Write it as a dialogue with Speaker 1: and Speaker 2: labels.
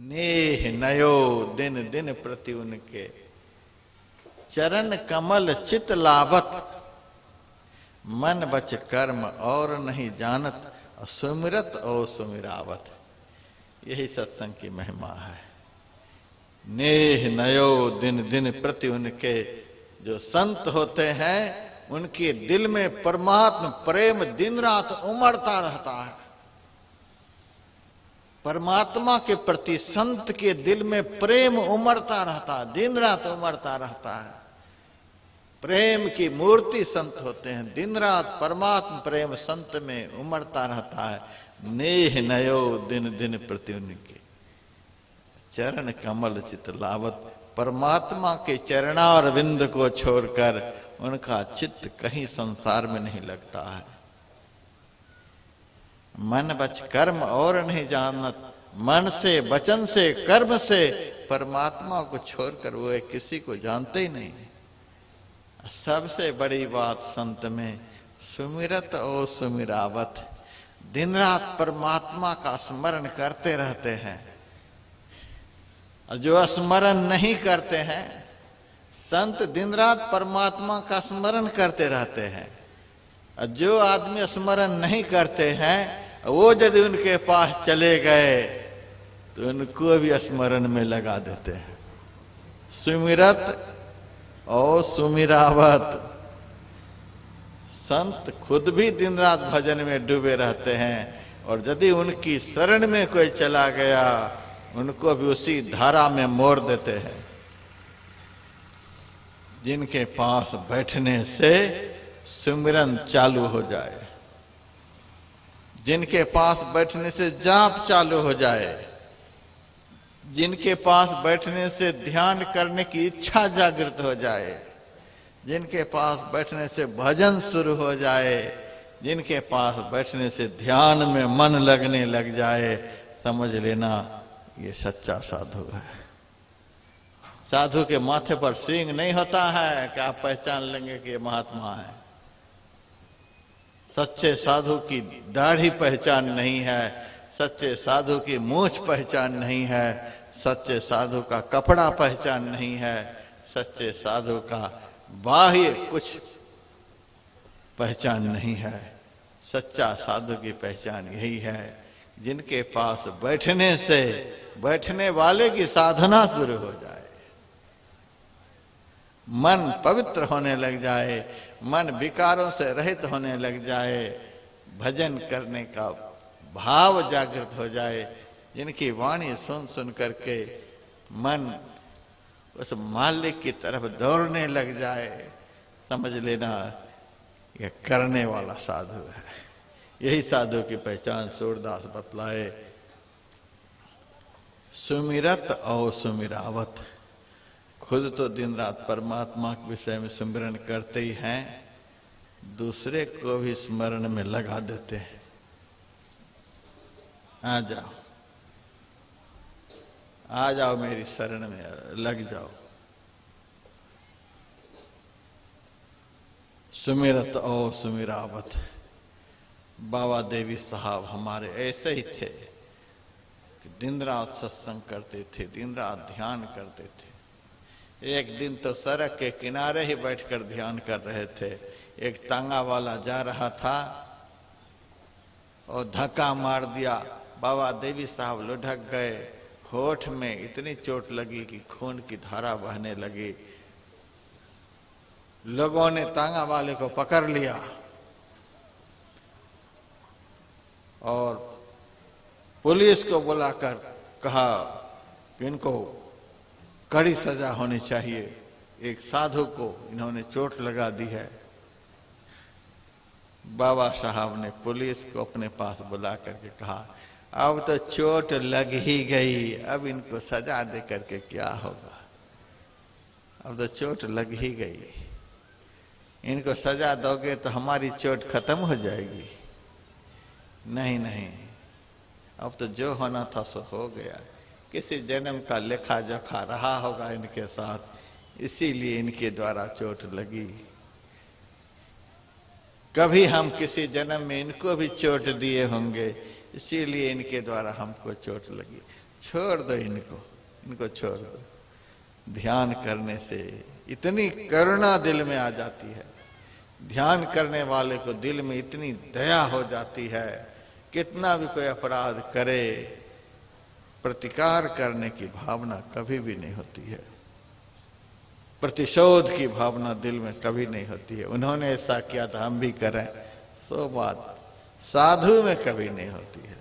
Speaker 1: नेह नयो दिन दिन प्रति उनके, चरण कमल चित लावत, मन बच कर्म और नहीं जानत, सुमिरत और सुमिरावत। यही सत्संग की महिमा है। नेह नयो दिन दिन प्रति उनके, जो संत होते हैं उनके दिल में परमात्मा प्रेम दिन रात उमड़ता रहता है। परमात्मा के प्रति संत के दिल में प्रेम उमड़ता रहता है, दिन रात उमड़ता रहता है। प्रेम की मूर्ति संत होते हैं, दिन रात परमात्मा प्रेम संत में उमड़ता रहता है। नेह नयो दिन दिन प्रति उनके, चरण कमल चित लावत। परमात्मा के चरणारविंद को छोड़कर उनका चित्त कहीं संसार में नहीं लगता है। मन बच कर्म और नहीं जानत, मन से वचन से कर्म से परमात्मा को छोड़कर वो किसी को जानते ही नहीं। सबसे बड़ी बात संत में सुमिरत और सुमिरावत, दिन रात परमात्मा का स्मरण करते रहते हैं। जो स्मरण नहीं करते हैं, संत दिन रात परमात्मा का स्मरण करते रहते हैं। जो आदमी स्मरण नहीं करते हैं, वो यदि उनके पास चले गए तो उनको भी स्मरण में लगा देते हैं। सुमिरत और सुमिरावत, संत खुद भी दिन रात भजन में डूबे रहते हैं, और यदि उनकी शरण में कोई चला गया उनको भी उसी धारा में मोड़ देते हैं। जिनके पास बैठने से सुमिरन चालू हो जाए, जिनके पास बैठने से जाप चालू हो जाए, जिनके पास बैठने से ध्यान करने की इच्छा जागृत हो जाए, जिनके पास बैठने से भजन शुरू हो जाए, जिनके पास बैठने से ध्यान में मन लगने लग जाए, समझ लेना ये सच्चा साधु है। साधु के माथे पर सींग नहीं होता है कि आप पहचान लेंगे कि ये महात्मा है। सच्चे साधु की दाढ़ी पहचान नहीं है, सच्चे साधु की मूंछ पहचान नहीं है, सच्चे साधु का कपड़ा पहचान नहीं है, सच्चे साधु का बाह्य कुछ पहचान नहीं है। सच्चा साधु की पहचान यही है, जिनके पास बैठने से बैठने वाले की साधना शुरू हो जाए, मन पवित्र होने लग जाए, मन विकारों से रहित होने लग जाए, भजन करने का भाव जागृत हो जाए, जिनकी वाणी सुन सुन करके मन उस मालिक की तरफ दौड़ने लग जाए, समझ लेना यह करने वाला साधु है। यही साधु की पहचान सूरदास बतलाए। सुमिरत और सुमिरावत, खुद तो दिन रात परमात्मा के विषय में सुमिरन करते ही हैं, दूसरे को भी स्मरण में लगा देते हैं। आ जाओ, आ जाओ मेरी शरण में लग जाओ। सुमिरत और सुमिरावत। बाबा देवी साहब हमारे ऐसे ही थे कि दिन रात सत्संग करते थे, दिन रात ध्यान करते थे। एक दिन तो सड़क के किनारे ही बैठकर ध्यान कर रहे थे। एक तांगा वाला जा रहा था और धक्का मार दिया। बाबा देवी साहब लुढ़क गए, होठ में इतनी चोट लगी कि खून की धारा बहने लगी। लोगों ने तांगा वाले को पकड़ लिया और पुलिस को बुलाकर कहा कि इनको कड़ी सजा होनी चाहिए, एक साधु को इन्होंने चोट लगा दी है। बाबा साहब ने पुलिस को अपने पास बुला करके कहा, अब तो चोट लग ही गई, अब इनको सजा दे करके क्या होगा, अब तो चोट लग ही गई, इनको सजा दोगे तो हमारी चोट खत्म हो जाएगी। नहीं नहीं, अब तो जो होना था सो हो गया। किसी जन्म का लेखा जोखा रहा होगा इनके साथ, इसीलिए इनके द्वारा चोट लगी। कभी हम किसी जन्म में इनको भी चोट दिए होंगे, इसीलिए इनके द्वारा हमको चोट लगी। छोड़ दो इनको, इनको छोड़ दो। ध्यान करने से इतनी करुणा दिल में आ जाती है, ध्यान करने वाले को दिल में इतनी दया हो जाती है, कितना भी कोई अपराध करे प्रतिकार करने की भावना कभी भी नहीं होती है, प्रतिशोध की भावना दिल में कभी नहीं होती है। उन्होंने ऐसा किया तो हम भी करें, सो बात साधु में कभी नहीं होती है।